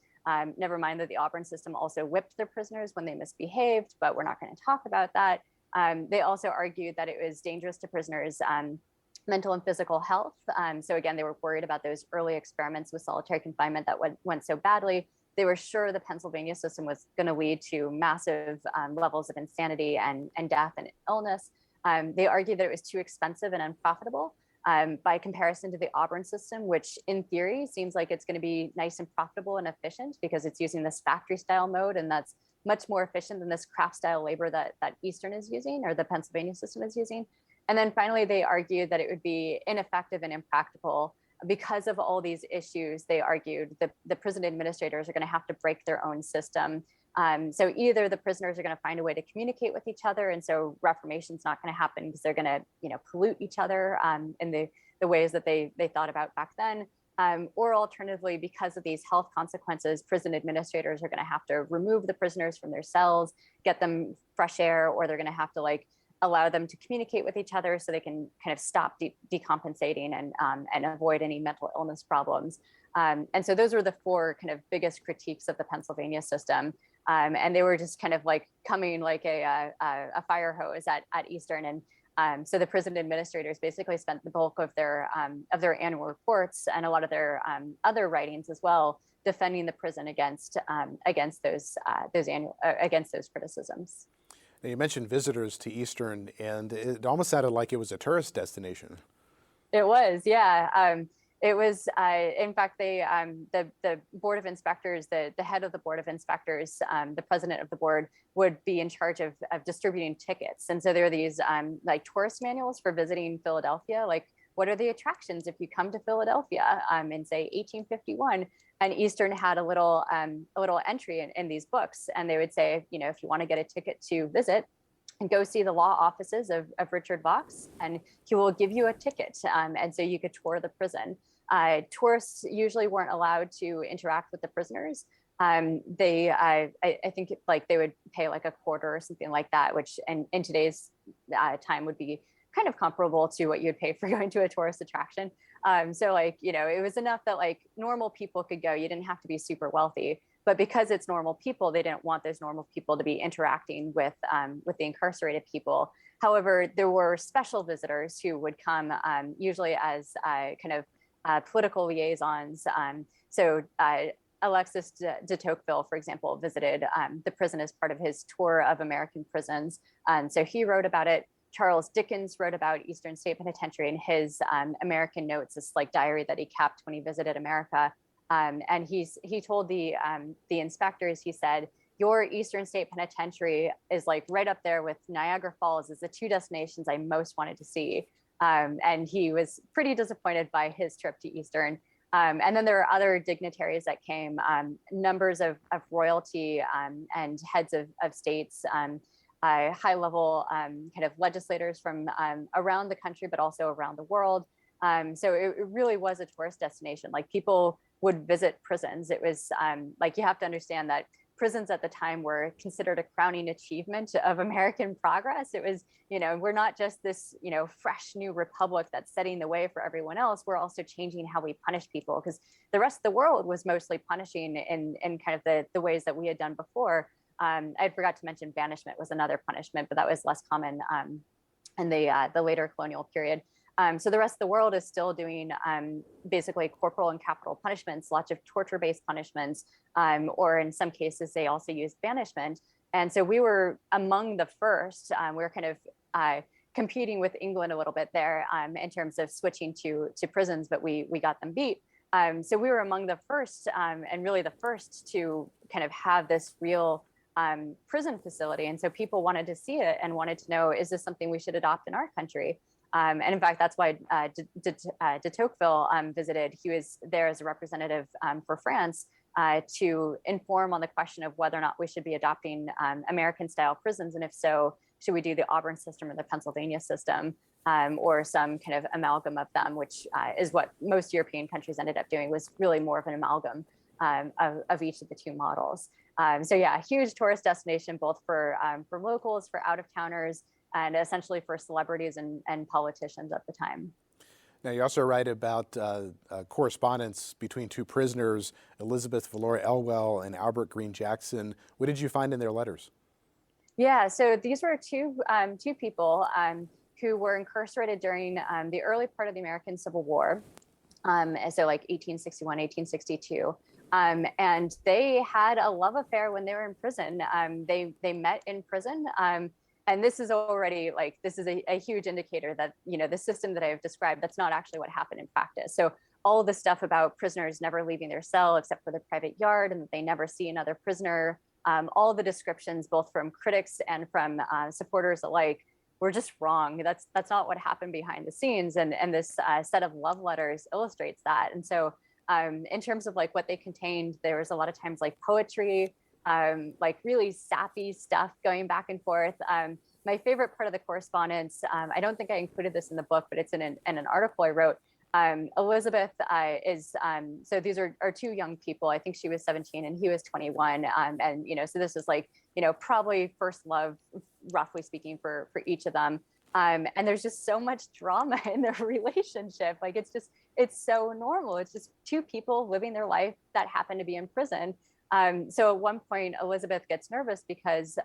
S3: Never mind that the Auburn system also whipped their prisoners when they misbehaved, but we're not going to talk about that. They also argued that it was dangerous to prisoners' mental and physical health. So again, they were worried about those early experiments with solitary confinement that went so badly. They were sure the Pennsylvania system was going to lead to massive levels of insanity and death and illness. They argued that it was too expensive and unprofitable. By comparison to the Auburn system, which in theory seems like it's going to be nice and profitable and efficient because it's using this factory style mode, and that's much more efficient than this craft style labor that Eastern is using, or the Pennsylvania system is using. And then finally, they argued that it would be ineffective and impractical because of all these issues. They argued that the prison administrators are going to have to break their own system. So either the prisoners are going to find a way to communicate with each other, and so reformation is not going to happen because they're going to, pollute each other in the ways that they thought about back then, or alternatively, because of these health consequences, prison administrators are going to have to remove the prisoners from their cells, get them fresh air, or they're going to have to allow them to communicate with each other so they can kind of stop decompensating and avoid any mental illness problems. And so those were the 4 kind of biggest critiques of the Pennsylvania system. And they were just kind of coming like a fire hose at Eastern. And so the prison administrators basically spent the bulk of their annual reports and a lot of their other writings as well, defending the prison against those criticisms.
S2: Now, you mentioned visitors to Eastern, and it almost sounded like it was a tourist destination.
S3: It was, yeah. It was, in fact, the Board of Inspectors, the head of the Board of Inspectors, the president of the board, would be in charge of distributing tickets. And so there are these tourist manuals for visiting Philadelphia, like what are the attractions if you come to Philadelphia in say 1851? And Eastern had a little entry in these books, and they would say, if you want to get a ticket to visit, and go see the law offices of Richard Vox, and he will give you a ticket. And so you could tour the prison. Tourists usually weren't allowed to interact with the prisoners. I think they would pay like a quarter or something like that, which in today's time would be kind of comparable to what you'd pay for going to a tourist attraction. So it was enough that like normal people could go. You didn't have to be super wealthy. But because it's normal people, they didn't want those normal people to be interacting with the incarcerated people. However, there were special visitors who would come, usually as political liaisons. Alexis de Tocqueville, for example, visited the prison as part of his tour of American prisons. So he wrote about it. Charles Dickens wrote about Eastern State Penitentiary in his American Notes, this like diary that he kept when he visited America. And he told the inspectors, he said, your Eastern State Penitentiary is like right up there with Niagara Falls as the two destinations I most wanted to see. And he was pretty disappointed by his trip to Eastern. And then there are other dignitaries that came, numbers of royalty and heads of states, high level kind of legislators from around the country, but also around the world. So it really was a tourist destination. Like people would visit prisons. It was you have to understand that prisons at the time were considered a crowning achievement of American progress. It was, we're not just this, fresh new republic that's setting the way for everyone else. We're also changing how we punish people, because the rest of the world was mostly punishing in kind of the ways that we had done before. I forgot to mention banishment was another punishment, but that was less common in the later colonial period. So the rest of the world is still doing basically corporal and capital punishments, lots of torture-based punishments, or in some cases, they also use banishment. And so we were among the first. We were kind of competing with England a little bit there in terms of switching to prisons, but we got them beat. So we were among the first and really the first to kind of have this real prison facility. And so people wanted to see it and wanted to know, is this something we should adopt in our country? And in fact, that's why de Tocqueville visited. He was there as a representative for France to inform on the question of whether or not we should be adopting American-style prisons, and if so, should we do the Auburn system or the Pennsylvania system, or some kind of amalgam of them, which is what most European countries ended up doing, was really more of an amalgam of each of the two models. So yeah, huge tourist destination, both for locals, for out-of-towners, and essentially for celebrities and politicians at the time.
S2: Now, you also write about correspondence between two prisoners, Elizabeth Valora Elwell and Albert Green Jackson. What did you find in their letters? Yeah,
S3: so these were two people who were incarcerated during the early part of the American Civil War, so like 1861, 1862. And they had a love affair when they were in prison. They met in prison. And this is already this is a huge indicator that, the system that I've described, that's not actually what happened in practice. So all of the stuff about prisoners never leaving their cell except for the private yard, and that they never see another prisoner, all the descriptions, both from critics and from supporters alike, were just wrong. That's not what happened behind the scenes. And this set of love letters illustrates that. And so in terms of what they contained, there was a lot of times poetry, really sappy stuff going back and forth. My favorite part of the correspondence, I don't think I included this in the book, but it's in an article I wrote. Elizabeth is, so these are two young people. I think she was 17 and he was 21. And, so this is probably first love, roughly speaking, for each of them. And there's just so much drama in their relationship. It's so normal. It's just two people living their life that happen to be in prison. So at one point, Elizabeth gets nervous because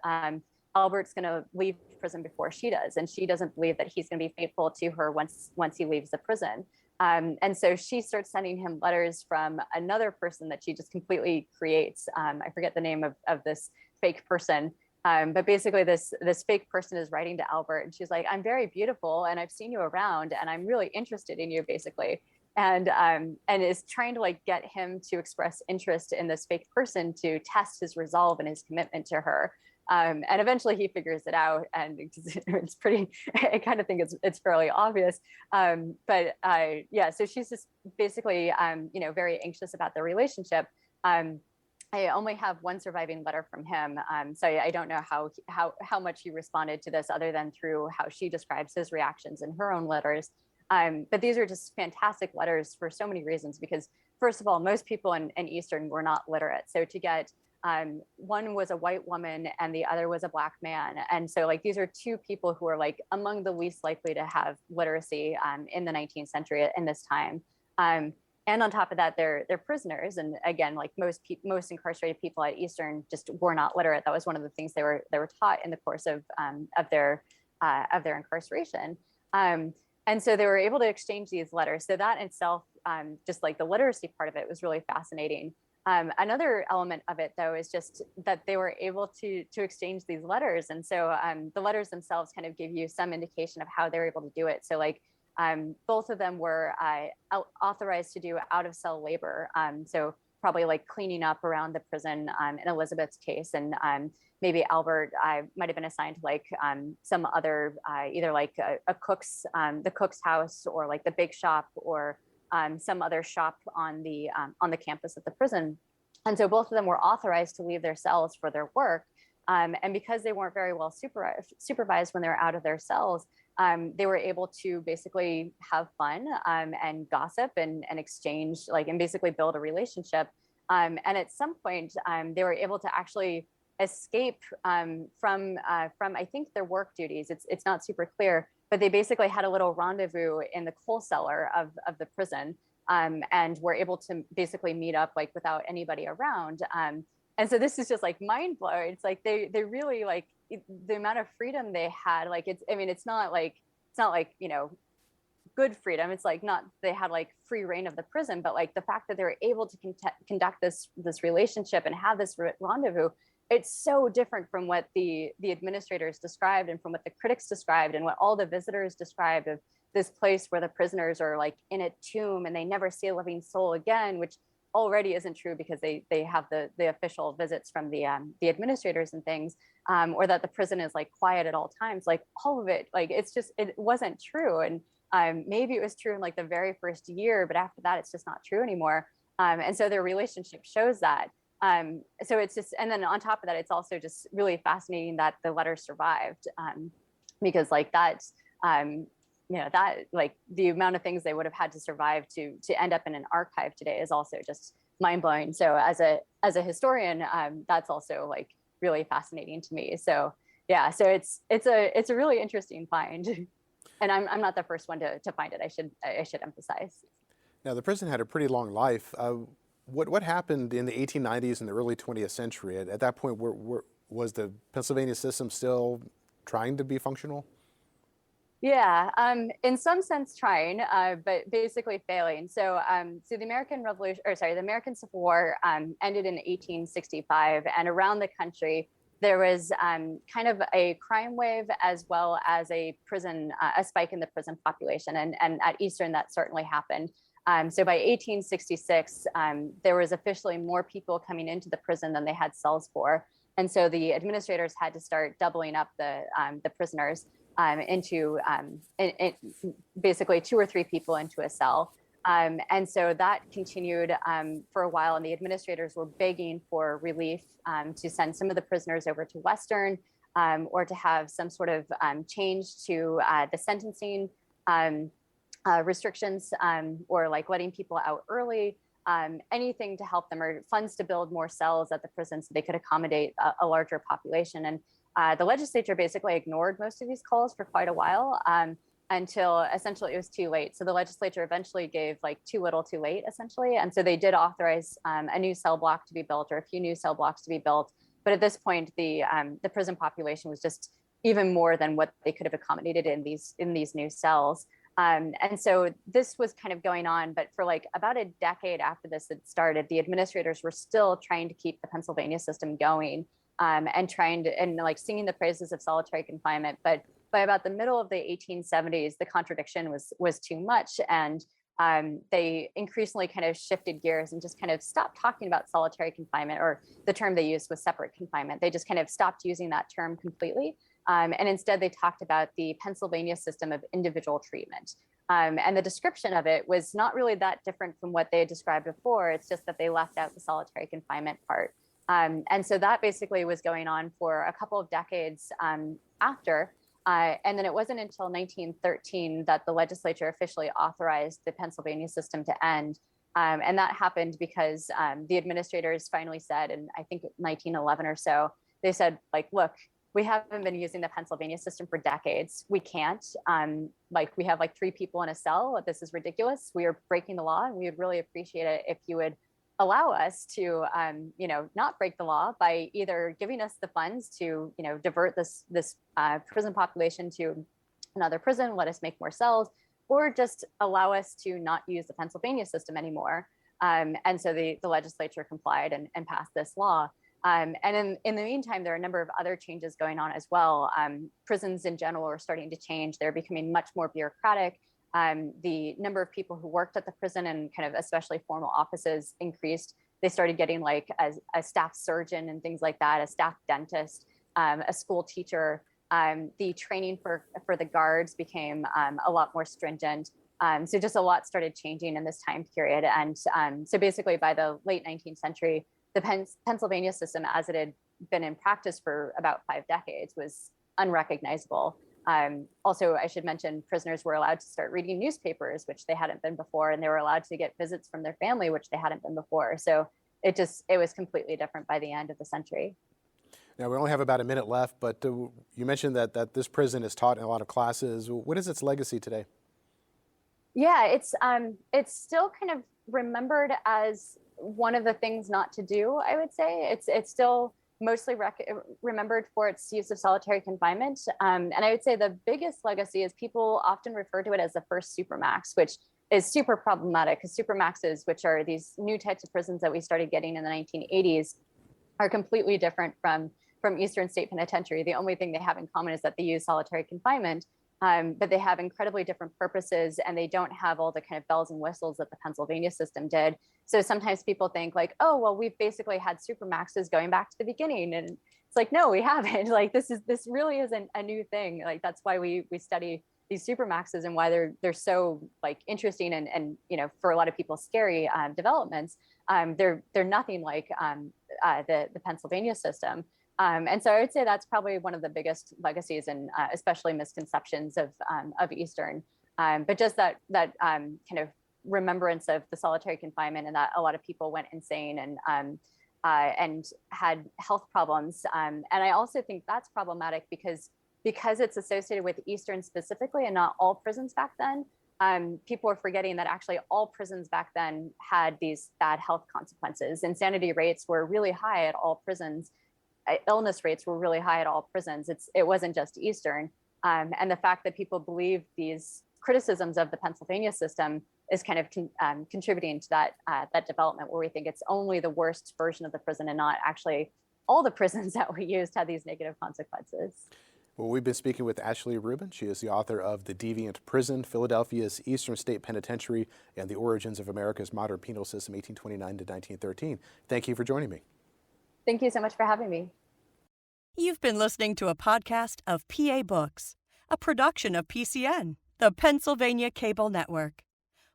S3: Albert's going to leave prison before she does, and she doesn't believe that he's going to be faithful to her once he leaves the prison. And so she starts sending him letters from another person that she just completely creates. I forget the name of this fake person, but basically this fake person is writing to Albert, and she's like, "I'm very beautiful, and I've seen you around, and I'm really interested in you," basically. And is trying to get him to express interest in this fake person to test his resolve and his commitment to her. And eventually he figures it out, and it's pretty, I kind of think it's fairly obvious. Yeah, so she's just basically, very anxious about their relationship. I only have one surviving letter from him, so I don't know how much he responded to this, other than through how she describes his reactions in her own letters. But these are just fantastic letters for so many reasons, because first of all, most people in Eastern were not literate. So to get one was a white woman and the other was a Black man, and so like these are two people who are like among the least likely to have literacy in the 19th century in this time. And on top of that, they're prisoners, and again, like most incarcerated people at Eastern just were not literate. That was one of the things they were taught in the course of their incarceration. And so they were able to exchange these letters. So that in itself, just like the literacy part of it, was really fascinating. Another element of it, though, is just that they were able to exchange these letters. And so the letters themselves kind of give you some indication of how they were able to do it. So like both of them were authorized to do out of cell labor. So probably like cleaning up around the prison in Elizabeth's case. And maybe Albert might have been assigned to like some other, either like a cook's, the cook's house, or like the bake shop, or some other shop on the campus of the prison. And so both of them were authorized to leave their cells for their work. And because they weren't very well supervised when they were out of their cells, they were able to basically have fun and gossip and exchange, like, and basically build a relationship. And at some point, they were able to actually escape from I think their work duties. It's not super clear, but they basically had a little rendezvous in the coal cellar of the prison, and were able to basically meet up like without anybody around. And so this is just like mind blowing. It's like they really like the amount of freedom they had. Like it's not like good freedom. It's like not they had like free reign of the prison, but like the fact that they were able to conduct this relationship and have this rendezvous. It's so different from what the administrators described, and from what the critics described, and what all the visitors described of this place where the prisoners are like in a tomb and they never see a living soul again, which already isn't true because they have the official visits from the administrators and things, or that the prison is like quiet at all times. Like all of it, like it wasn't true. And maybe it was true in like the very first year, but after that, it's just not true anymore. And so their relationship shows that. So it's just, and then on top of that, it's also just really fascinating that the letters survived, because like that, that like the amount of things they would have had to survive to end up in an archive today is also just mind blowing. So as a historian, that's also like really fascinating to me. So yeah, so it's a really interesting find, and I'm not the first one to find it. I should emphasize.
S2: Now the prison had a pretty long life. What happened in the 1890s and the early 20th century? At that point, was the Pennsylvania system still trying to be functional?
S3: Yeah, in some sense trying, but basically failing. So the American Revolution, or sorry, the American Civil War ended in 1865, and around the country there was kind of a crime wave as well as a spike in the prison population, and at Eastern that certainly happened. So by 1866, there was officially more people coming into the prison than they had cells for, and so the administrators had to start doubling up the prisoners into basically 2 or 3 people into a cell. And so that continued for a while, and the administrators were begging for relief to send some of the prisoners over to Western, or to have some sort of change to the sentencing restrictions, or like letting people out early, anything to help them, or funds to build more cells at the prison so they could accommodate a larger population. And the legislature basically ignored most of these calls for quite a while, until essentially it was too late. So the legislature eventually gave like too little too late, essentially. And so they did authorize a new cell block to be built, or a few new cell blocks to be built. But at this point, the prison population was just even more than what they could have accommodated in these new cells. And so this was kind of going on, but for like about a decade after this had started, the administrators were still trying to keep the Pennsylvania system going, and like singing the praises of solitary confinement. But by about the middle of the 1870s, the contradiction was too much. And they increasingly kind of shifted gears and just kind of stopped talking about solitary confinement, or the term they used was separate confinement. They just kind of stopped using that term completely. And instead, they talked about the Pennsylvania system of individual treatment. And the description of it was not really that different from what they had described before. It's just that they left out the solitary confinement part. And so that basically was going on for a couple of decades after. And then it wasn't until 1913 that the legislature officially authorized the Pennsylvania system to end. And that happened because the administrators finally said, in I think 1911 or so, they said, like, look, we haven't been using the Pennsylvania system for decades. We can't. We have like 3 people in a cell. This is ridiculous. We are breaking the law, and we would really appreciate it if you would allow us to, not break the law by either giving us the funds to, divert this prison population to another prison, let us make more cells, or just allow us to not use the Pennsylvania system anymore. And so the legislature complied and passed this law. And in the meantime, there are a number of other changes going on as well. Prisons in general are starting to change. They're becoming much more bureaucratic. The number of people who worked at the prison and kind of especially formal offices increased. They started getting like a staff surgeon and things like that, a staff dentist, a school teacher. The training for the guards became a lot more stringent. So just a lot started changing in this time period. And so basically by the late 19th century, the Pennsylvania system, as it had been in practice for about 5 decades, was unrecognizable. Also, I should mention, prisoners were allowed to start reading newspapers, which they hadn't been before, and they were allowed to get visits from their family, which they hadn't been before. So it was completely different by the end of the century.
S2: Now, we only have about a minute left, but you mentioned that this prison is taught in a lot of classes. What is its legacy today?
S3: Yeah, it's still kind of remembered as one of the things not to do, I would say. It's still mostly remembered for its use of solitary confinement. And I would say the biggest legacy is people often refer to it as the first supermax, which is super problematic, because supermaxes, which are these new types of prisons that we started getting in the 1980s, are completely different from Eastern State Penitentiary. The only thing they have in common is that they use solitary confinement, but they have incredibly different purposes, and they don't have all the kind of bells and whistles that the Pennsylvania system did. So sometimes people think like, oh, well, we've basically had supermaxes going back to the beginning. And it's like, no, we haven't. Like, this really isn't a new thing. Like, that's why we study these supermaxes and why they're so like interesting and for a lot of people scary developments. They're nothing like the Pennsylvania system. And so I would say that's probably one of the biggest legacies and especially misconceptions of Eastern. But just that kind of remembrance of the solitary confinement, and that a lot of people went insane and had health problems. And I also think that's problematic because it's associated with Eastern specifically and not all prisons back then. People are forgetting that actually all prisons back then had these bad health consequences. Insanity rates were really high at all prisons. Illness rates were really high at all prisons. It wasn't just Eastern. And the fact that people believe these criticisms of the Pennsylvania system is kind of contributing to that development, where we think it's only the worst version of the prison and not actually all the prisons that we used had these negative consequences.
S2: Well, we've been speaking with Ashley Rubin. She is the author of The Deviant Prison, Philadelphia's Eastern State Penitentiary, and the Origins of America's Modern Penal System, 1829 to 1913. Thank you for joining me.
S3: Thank you so much for having me.
S1: You've been listening to a podcast of PA Books, a production of PCN, the Pennsylvania Cable Network.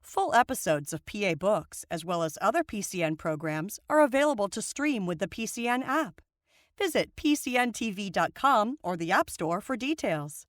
S1: Full episodes of PA Books, as well as other PCN programs, are available to stream with the PCN app. Visit PCNTV.com or the App Store for details.